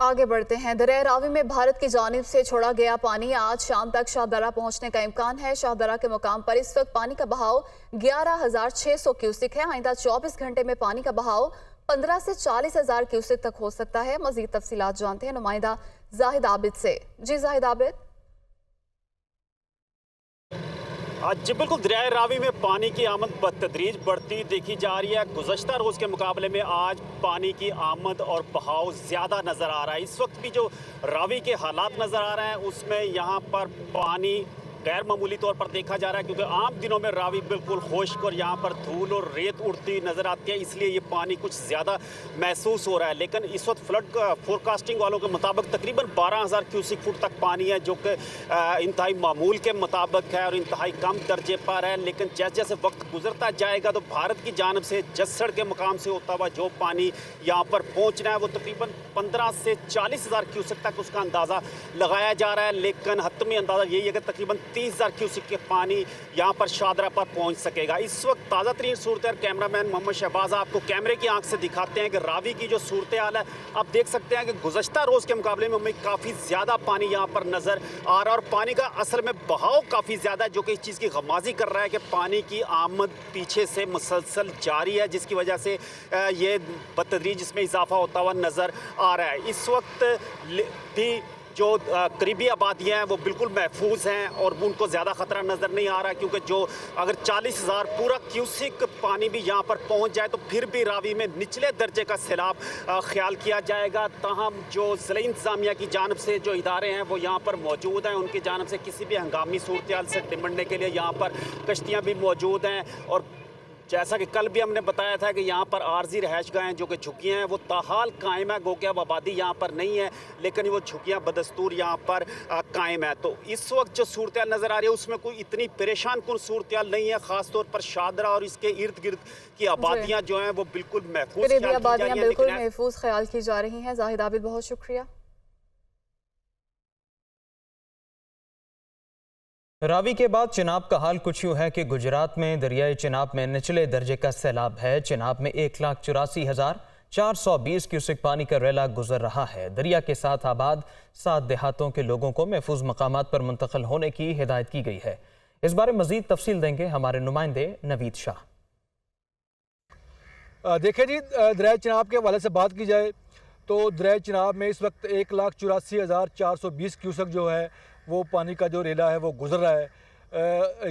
आगे बढ़ते हैं। दरिया रावी में भारत की जानिब से छोड़ा गया पानी आज शाम तक शाहदरा पहुंचने का इम्कान है। शाहदरा के मुकाम पर इस वक्त पानी का बहाव 11,600 क्यूसिक है। आइंदा 24 घंटे में पानी का बहाव 15 से 40,000 क्यूसिक तक हो सकता है। मजीद तफसीलात जानते हैं नुमाइंदा जाहिद आबिद से। जी जाहिद आबिद। जी बिल्कुल, दरिया रावी में पानी की आमद बतदरीज बढ़ती देखी जा रही है। गुज़श्ता रोज़ के मुकाबले में आज पानी की आमद और बहाव ज़्यादा नज़र आ रहा है। इस वक्त भी जो रावी के हालात नज़र आ रहे हैं उसमें यहाँ पर पानी गैर मामूली तौर पर देखा जा रहा है, क्योंकि आम दिनों में रावी बिल्कुल खुश्क और यहाँ पर धूल और रेत उड़ती नज़र आती है, इसलिए ये पानी कुछ ज़्यादा महसूस हो रहा है। लेकिन इस वक्त फ्लड फोरकास्टिंग वालों के मुताबिक तकरीबन 12,000 क्यूसिक फुट तक पानी है, जो कि इंतहाई मामूल के मुताबिक है और इंतहाई कम दर्जे पर है। लेकिन जैसे जैसे वक्त गुजरता जाएगा तो भारत की जानब से जस्सड़ के मुकाम से होता हुआ जो पानी यहाँ पर पहुँचना है वो तकरीबन 15 से 40,000 क्यूसिक तक उसका अंदाज़ा लगाया जा रहा है। लेकिन हतमी अंदाज़ा यही है कि तकरीबन 30,000 क्यूसिक के पानी यहाँ पर शाहदरा पर पहुँच सकेगा। इस वक्त ताज़ा तरीन सूरत हाल कैमरामैन मोहम्मद शहबाज आपको कैमरे की आंख से दिखाते हैं कि रावी की जो सूरत हाल है। आप देख सकते हैं कि गुज़श्ता रोज़ के मुकाबले में हमें काफ़ी ज़्यादा पानी यहाँ पर नज़र आ रहा है और पानी का असल में बहाव काफ़ी ज़्यादा है, जो कि इस चीज़ की गमाज़ी कर रहा है कि पानी की आमद पीछे से मुसलसल जारी है, जिसकी वजह से ये बतदरीज इसमें इजाफा होता हुआ नज़र आ रहा है। इस वक्त भी जो करीबी आबादियाँ हैं वो बिल्कुल महफूज हैं और उनको ज़्यादा ख़तरा नज़र नहीं आ रहा, क्योंकि जो अगर 40,000 पूरा क्यूसिक पानी भी यहाँ पर पहुँच जाए तो फिर भी रावी में निचले दर्जे का सैलाब ख्याल किया जाएगा। ताहम जो ज़िला इंतज़ामिया की जानब से जो इदारे हैं वो यहाँ पर मौजूद हैं, उनकी जानब से किसी भी हंगामी सूरत हाल से निपटने के लिए यहाँ पर कश्तियाँ भी मौजूद हैं। और जैसा कि कल भी हमने बताया था कि यहाँ पर आर्जी रहायश गाहें जो कि झुग्गियाँ हैं वो ताहाल कायम है, गो कि अब आबादी यहाँ पर नहीं है, लेकिन वो झुग्गियाँ बदस्तूर यहाँ पर कायम है। तो इस वक्त जो सूरत हाल नज़र आ रही है उसमें कोई इतनी परेशान कुन सूरत हाल नहीं है। ख़ास तौर पर शाहदरा और इसके इर्द गिर्द की आबादियाँ जो हैं वो बिल्कुल महफूज ख्याल की जा रही हैं। जाहिद आबिद, बहुत शुक्रिया। रावी के बाद चिनाब का हाल कुछ यूँ है कि गुजरात में दरियाए चिनाब में निचले दर्जे का सैलाब है। चिनाब में 1,84,420 क्यूसिक पानी का रैला गुजर रहा है। दरिया के साथ आबाद 7 देहातों के लोगों को महफूज मकामात पर मुंतकिल होने की हिदायत की गई है। इस बारे मजीद तफसील देंगे हमारे नुमाइंदे नवीद शाह। देखिए जी, दरिया चिनाब के हवाले से बात की जाए तो दरिया चिनाब में इस वक्त 1,84,420 क्यूसेक जो है वो पानी का जो रेला है वो गुजर रहा है।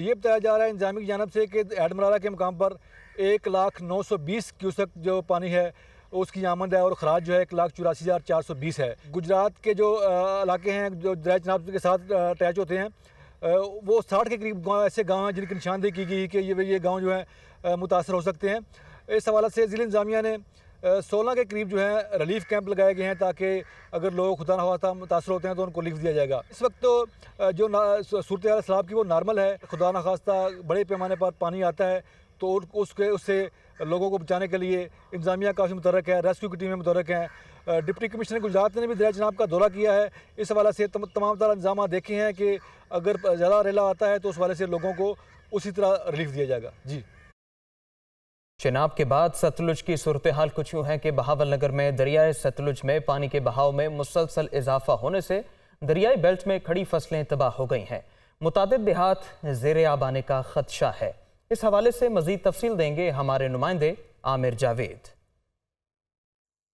ये बताया जा रहा है इंतजामी की जानब से कि एडमराला के मुकाम पर 1,920 क्यूसेक जो पानी है उसकी आमद है और ख़राज जो है 1,84,420 है। गुजरात के जो इलाके हैं जो दरिया चिनाब के साथ अटैच होते हैं वो 60 के करीब गाँव ऐसे गाँव हैं जिनकी निशानदेही की गई कि ये गाँव जो है मुतासर हो सकते हैं। इस हवाले से ज़िला इंतजामिया ने 16 के करीब जो है रिलीफ कैंप लगाए गए हैं, ताकि अगर लोग खुदा न खास्ता मुतासर होते हैं तो उनको रिलीफ दिया जाएगा। इस वक्त तो जो सूरत हाल सैलाब की वो नॉर्मल है। खुदा न खास्ता बड़े पैमाने पर पानी आता है तो उससे लोगों को बचाने के लिए इंतजामिया काफ़ी मुतहर्रिक है, रेस्क्यू की टीमें मुतहर्रिक हैं। डिप्टी कमिश्नर गुजरात ने भी दरिया चिनाब का दौरा किया है। इस हवाले से तमाम तरह इंतजाम देखे हैं कि अगर ज़्यादा रेला आता है तो उस हवाले से लोगों को उसी तरह रिलीफ दिया जाएगा। जी, चिनाब के बाद सतलुज की सूरत हाल कुछ यूँ है कि बहावल नगर में दरियाए सतलुज में पानी के बहाव में मुसलसल इजाफा होने से दरियाई बेल्ट में खड़ी फसलें तबाह हो गई हैं। मुतादिद देहात ज़ेरे आब आने का खदशा है। इस हवाले से मजीद तफसील देंगे हमारे नुमाइंदे आमिर जावेद।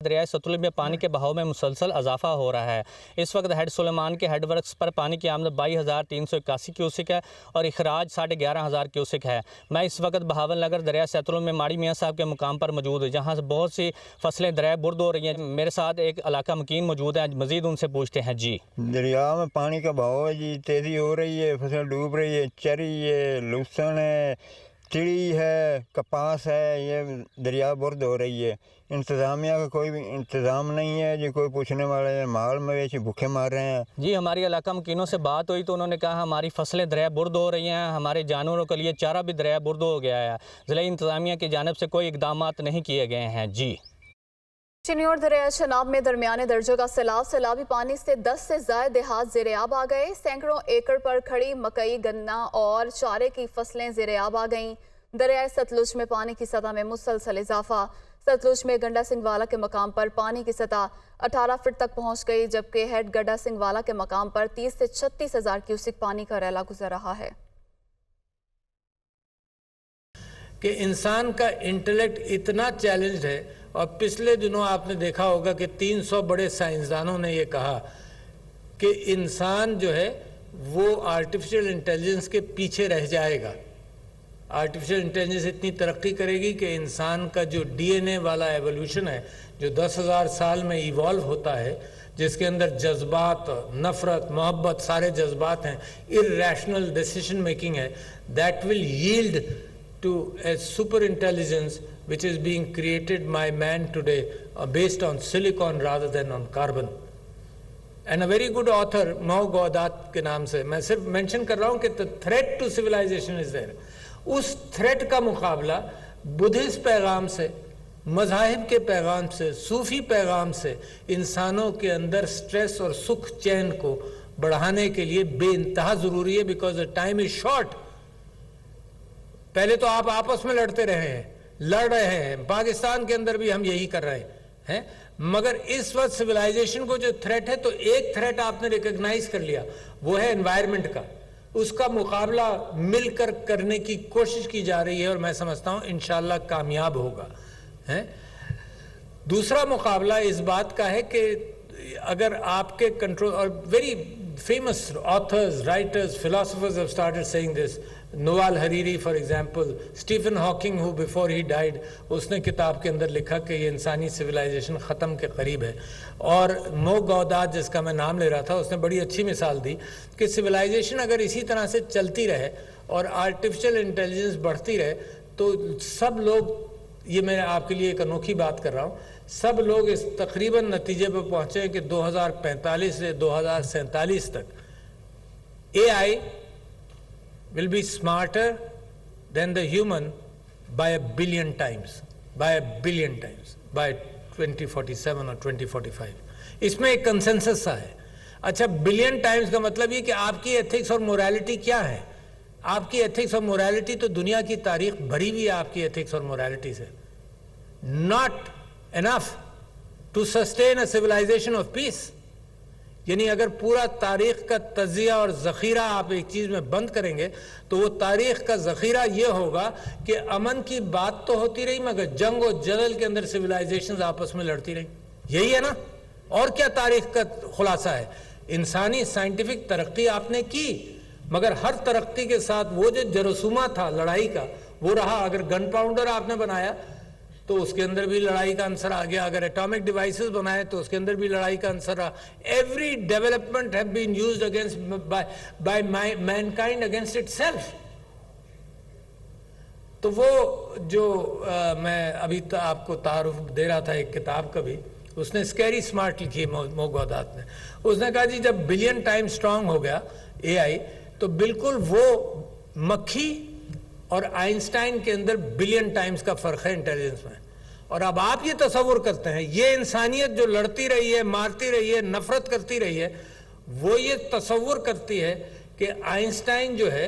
दरियाए सतलुज में पानी के बहाव में मुसलसल इजाफा हो रहा है। इस वक्त हेड सुलेमान के हेड वर्क्स पर पानी की आमद 22,381 क्यूसिक है और अखराज 11,500 क्यूसिक है। मैं इस वक्त बहावल नगर दरिया सतलुज में माड़ी मियाँ साहब के मुकाम पर मौजूद हूँ, जहाँ से बहुत सी फसलें दरिया बुर्द हो रही हैं। मेरे साथ एक इलाका मकीन मौजूद है, मजीद उनसे पूछते हैं। जी, दरिया में पानी का बहाव है जी, तेज़ी हो रही है, फसल डूब रही है, चरी है, लहसुन है, चिड़ी है, कपास है, ये दरिया बुर्द हो रही है। इंतज़ामिया का कोई भी इंतज़ाम नहीं है जी, कोई पूछने वाले हैं, माल मवेशी भूखे मार रहे हैं। जी, हमारी इलाका मकीनों से बात हुई तो उन्होंने कहा हमारी फसलें दरिया बुर्द हो रही हैं, हमारे जानवरों के लिए चारा भी दरिया बुर्द हो गया है। ज़िला इंतज़ामिया की जानिब से कोई इक़दाम नहीं किए गए हैं। जी, चिनी और दरिया चिनाब में दरमियाने दर्जे का सैलाबी पानी से 10 से ज़ायद देहात ज़ेरे-आब आ गए। सैकड़ों एकड़ पर खड़ी मकई, गन्ना और चारे की फसलें ज़ेरे-आब आ गईं। दरियाए सतलुज में पानी की सतह में मुसलसल इजाफा। सतलुज में गंडा सिंह वाला के मकाम पर पानी की सतह 18 फीट तक पहुंच गई, जबकि हेड गंडा सिंह वाला के मकाम पर 30 से 36 हजार क्यूसिक पानी का रैला गुजर रहा है। कि इंसान का इंटेलेक्ट इतना चैलेंज्ड है, और पिछले दिनों आपने देखा होगा कि 300 बड़े साइंसदानों ने ये कहा कि इंसान जो है वो आर्टिफिशियल इंटेलिजेंस के पीछे रह जाएगा। आर्टिफिशियल इंटेलिजेंस इतनी तरक्की करेगी कि इंसान का जो डीएनए वाला एवोल्यूशन है, जो 10,000 साल में इवॉल्व होता है, जिसके अंदर जज्बात, नफ़रत, मोहब्बत, सारे जज्बात हैं, इर्रेशनल डिसीजन मेकिंग है, that will yield to a super intelligence which is being created by man today based on silicon rather than on carbon. And a very good author, Mo Gaudat के नाम से, मैं सिर्फ mention कर रहा हूँ कि the threat to civilization is there. उस थ्रेट का मुकाबला बुद्धिस्ट पैगाम से, मज़ाहिब के पैगाम से, सूफी पैगाम से इंसानों के अंदर स्ट्रेस और सुख चैन को बढ़ाने के लिए बेइंतहा ज़रूरी है, because the time is short. पहले तो आप आपस में लड़ रहे हैं, पाकिस्तान के अंदर भी हम यही कर रहे हैं, मगर इस वक्त सिविलाइजेशन को जो थ्रेट है, तो एक थ्रेट आपने रिकॉग्नाइज कर लिया, वो है एनवायरनमेंट का। उसका मुकाबला मिलकर करने की कोशिश की जा रही है, और मैं समझता हूं इंशाअल्लाह कामयाब होगा। दूसरा मुकाबला इस बात का है कि अगर आपके कंट्रोल, और very famous authors, writers, philosophers have started saying this. Noval Hariri, for example, Stephen Hawking, who before he died, उसने किताब के अंदर लिखा कि ये इंसानी सिविलाइजेशन ख़त्म के करीब है। और मो गौदात, जिसका मैं नाम ले रहा था, उसने बड़ी अच्छी मिसाल दी कि सिविलाइजेशन अगर इसी तरह से चलती रहे और आर्टिफिशियल इंटेलिजेंस बढ़ती रहे, तो सब लोग, ये मैं आपके लिए एक अनोखी बात कर रहा हूँ, सब लोग इस तकरीबन नतीजे पर पहुँचे हैं कि 2045 से 2047 तक AI will be smarter than the human by a billion times, by 2047 or 2045. इसमें एक कंसेंसस सा है। अच्छा, बिलियन टाइम्स का मतलब ये कि आपकी एथिक्स और मोरालिटी क्या है? आपकी एथिक्स और मोरालिटी तो दुनिया की तारीख भरी हुई है आपकी एथिक्स और मोरालिटी से। Not enough to sustain a civilization of peace. यानी अगर पूरा तारीख का तजिया और ज़ख़ीरा आप एक चीज़ में बंद करेंगे, तो वो तारीख का ज़ख़ीरा ये होगा कि अमन की बात तो होती रही, मगर जंग और जदल के अंदर सिविलाइजेशंस आपस में लड़ती रही। यही है ना? और क्या तारीख का खुलासा है? इंसानी साइंटिफिक तरक्की आपने की, मगर हर तरक्की के साथ वो जो जरसूमा था लड़ाई का, वो रहा। अगर गन पाउडर आपने बनाया तो उसके अंदर भी लड़ाई का आंसर आ गया, अगर एटॉमिक डिवाइसेस बनाए तो उसके अंदर भी लड़ाई का आंसर रहा। Every development have been used against by mankind against itself. तो वो जो मैं अभी तो आपको तारुफ दे रहा था एक किताब का भी, उसने स्कैरी स्मार्ट लिखी है मो गौदात ने। उसने कहा जी जब बिलियन टाइम स्ट्रांग हो गया AI, तो बिल्कुल वो मक्खी और आइंस्टाइन के अंदर बिलियन टाइम्स का फर्क है इंटेलिजेंस में। और अब आप ये तसव्वुर करते हैं, ये इंसानियत जो लड़ती रही है, मारती रही है, नफरत करती रही है, वो ये तसव्वुर करती है कि आइंस्टाइन जो है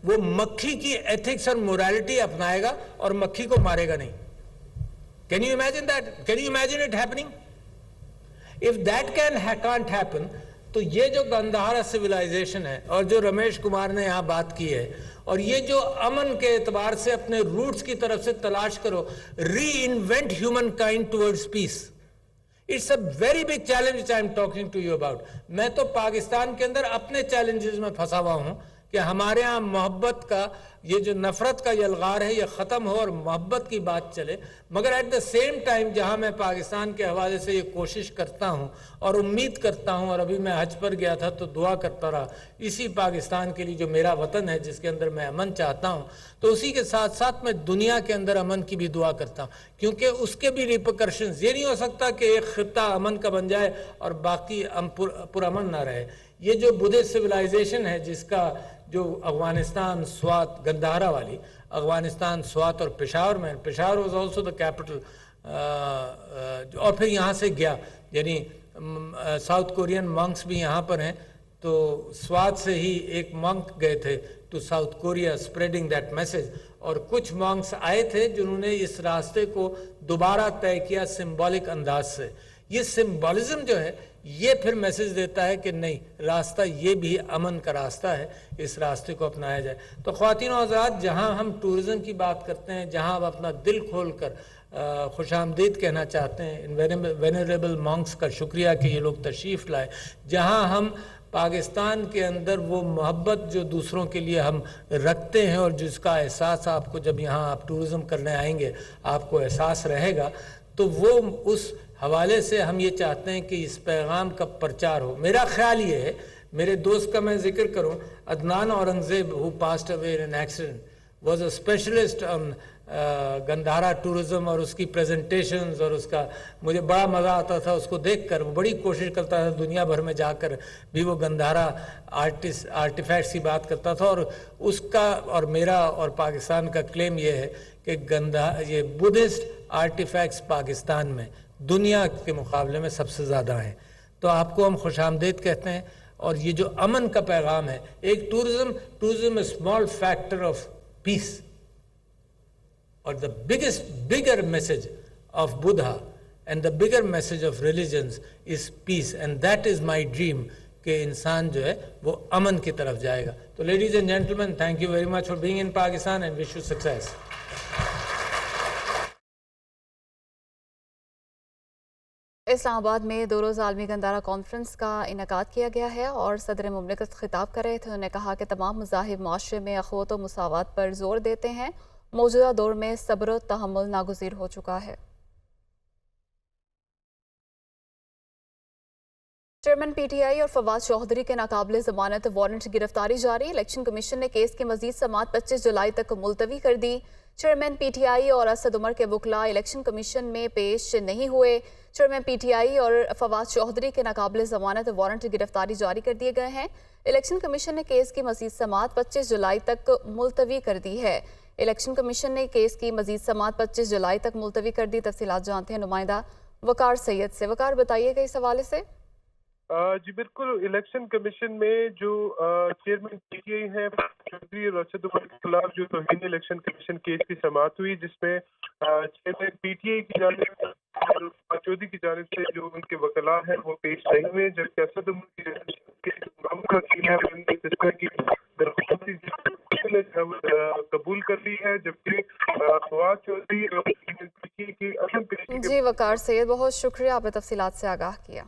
वो मक्खी की एथिक्स और मोरालिटी अपनाएगा और मक्खी को मारेगा नहीं। Can you imagine that? Can you imagine it happening? If that can't happen, तो ये जो गंधारा सिविलाइजेशन है और जो रमेश कुमार ने यहाँ बात की है, और ये जो अमन के एतबार से अपने रूट्स की तरफ से तलाश करो, reinvent humankind towards peace, it's a very big challenge I am talking to you about. मैं तो पाकिस्तान के अंदर अपने चैलेंजेस में फंसा हुआ हूं कि हमारे यहाँ मोहब्बत का ये जो नफरत का यलगार है ये ख़त्म हो और मोहब्बत की बात चले, मगर एट द सेम टाइम जहाँ मैं पाकिस्तान के हवाले से ये कोशिश करता हूँ और उम्मीद करता हूँ, और अभी मैं हज पर गया था तो दुआ करता रहा इसी पाकिस्तान के लिए जो मेरा वतन है, जिसके अंदर मैं अमन चाहता हूँ, तो उसी के साथ साथ मैं दुनिया के अंदर अमन की भी दुआ करता हूँ, क्योंकि उसके भी रिपरकशंस, ये नहीं हो सकता कि एक खित्ता अमन का बन जाए और बाकी पुरअमन ना रहे। ये जो बुद्धिस्ट सिविलाइजेशन है, जिसका जो अफगानिस्तान, स्वात, गंधारा वाली अफगानिस्तान, स्वात और पेशावर में, Peshawar was also the capital, और फिर यहाँ से गया, यानी साउथ कोरियन मंक्स भी यहाँ पर हैं, तो स्वात से ही एक मंक गए थे to South Korea spreading that message, اور کچھ مانگس آئے تھے جنہوں نے اس راستے کو دوبارہ طے کیا سمبولک انداز سے. یہ سمبولزم جو ہے یہ پھر میسج دیتا ہے کہ نہیں، راستہ یہ بھی امن کا راستہ ہے، اس راستے کو اپنایا جائے. تو خواتین و حضرات، جہاں ہم ٹورزم کی بات کرتے ہیں، جہاں ہم اپنا دل کھول کر خوش آمدید کہنا چاہتے ہیں، وینریبل مانکس کا شکریہ کہ یہ لوگ تشریف لائے، جہاں ہم پاکستان کے اندر وہ محبت جو دوسروں کے لیے ہم رکھتے ہیں اور جس کا احساس آپ کو جب یہاں آپ ٹورزم کرنے آئیں گے آپ کو احساس رہے گا، تو وہ اس حوالے سے ہم یہ چاہتے ہیں کہ اس پیغام کا پرچار ہو. میرا خیال یہ ہے، میرے دوست کا میں ذکر کروں، Adnan Aurangzeb who passed away in an accident was a specialist on Gandhara tourism اور اس کی پریزنٹیشنز، اور اس کا مجھے بڑا مزہ آتا تھا اس کو دیکھ کر. وہ بڑی کوشش کرتا تھا دنیا بھر میں جا کر بھی وہ گندھارا آرٹیفیکٹس کی بات کرتا تھا. اور اس کا اور میرا اور پاکستان کا کلیم یہ ہے کہ یہ بدھسٹ آرٹیفیکٹس پاکستان میں دنیا کے مقابلے میں سب سے زیادہ ہیں. تو آپ کو ہم خوش آمدید کہتے ہیں. اور یہ جو امن کا پیغام ہے، ایک tourism small factor of peace. Or the bigger message of Buddha and the bigger message of religions is peace, and that is my dream کہ انسان جو ہے وہ امن کی طرف جائے گا. تو ladies and gentlemen, thank you very much for being in Pakistan and wish you success. اسلام آباد میں 2 روز عالمی گندھارا کانفرنس کا انعقاد کیا گیا ہے اور صدر مملکت خطاب کر رہے تھے. انہوں نے کہا کہ تمام مذاہب معاشرے میں اخوت و مساوات پر زور دیتے ہیں. موجودہ دور میں صبر و تحمل ناگزیر ہو چکا ہے. چیئرمین پی ٹی آئی اور فواد چودھری کے ناقابل ضمانت وارنٹ گرفتاری جاری. الیکشن کمیشن نے کیس کی مزید سماعت 25 جولائی تک ملتوی کر دی. چیئرمین پی ٹی آئی اور اسد عمر کے وکلاء الیکشن کمیشن میں پیش نہیں ہوئے. چیئرمین پی ٹی آئی اور فواد چودھری کے ناقابل ضمانت وارنٹ گرفتاری جاری کر دیے گئے ہیں. الیکشن کمیشن نے کیس کی مزید سماعت 25 جولائی تک ملتوی کر دی ہے. الیکشن کمیشن نے کیس کی مزید سماعت 25 جولائی تک ملتوی کر دی. تفصیلات جانتے ہیں نمائندہ وقار سید سے. وقار، بتائیے گا اس حوالے سے. جی بالکل، الیکشن کمیشن میں جو چیئرمین پی ٹی آئی ہیں چودھری اور اسد عمر کے خلاف جو توہین الیکشن کمیشن کیس کی سماعت ہوئی، جس میں چیئرمین پی ٹی آئی کی جانب اور چودھری کی جانب سے جو ان کے وکلاء ہیں وہ پیش نہیں ہوئے، جبکہ اسد عمر کی درخواست قبول کر لی ہے، جبکہ فواد چودھری جی وقار سید، بہت شکریہ، آپ نے تفصیلات سے آگاہ کیا.